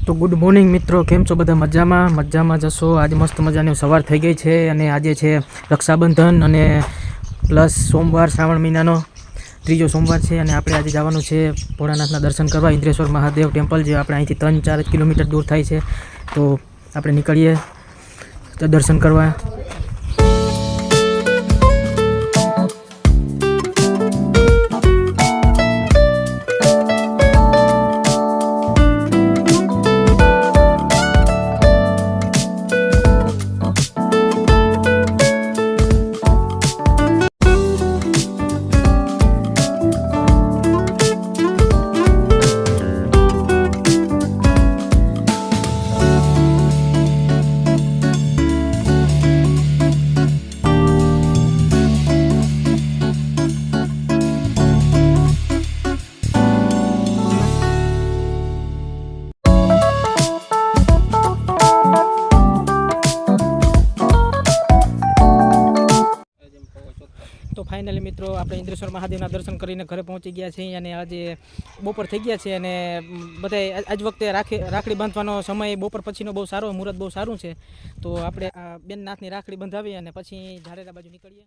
તો good morning મિત્રો, કેમ છો બધા? મજામાં જશો? આજે મસ્ત મજાની સવાર થઈ ગઈ છે અને આજે છે રક્ષાબંધન અને પ્લસ સોમવાર, શ્રાવણ મહિનાનો ત્રીજો સોમવાર છે અને આપણે આજે જવાનું છે ભોળાનાથના દર્શન કરવા. ઇન્દ્રેશ્વર મહાદેવ ટેમ્પલ, જે આપણે અહીંથી 3-4 કિલોમીટર દૂર થાય છે. તો આપણે નીકળીએ દર્શન કરવા. તો ફાઇનલી મિત્રો, આપણે ઇન્દ્રેશ્વર મહાદેવના દર્શન કરીને ઘરે પહોંચી ગયા છીએ અને આજે બપોર થઈ ગયા છે અને બધા આજ વખતે રાખડી બાંધવાનો સમય બપોર પછીનો બહુ સારો, મુહૂર્ત બહુ સારું છે. તો આપણે બેન નાથની રાખડી બંધાવી અને પછી ઝાડેરા બાજુ નીકળીએ.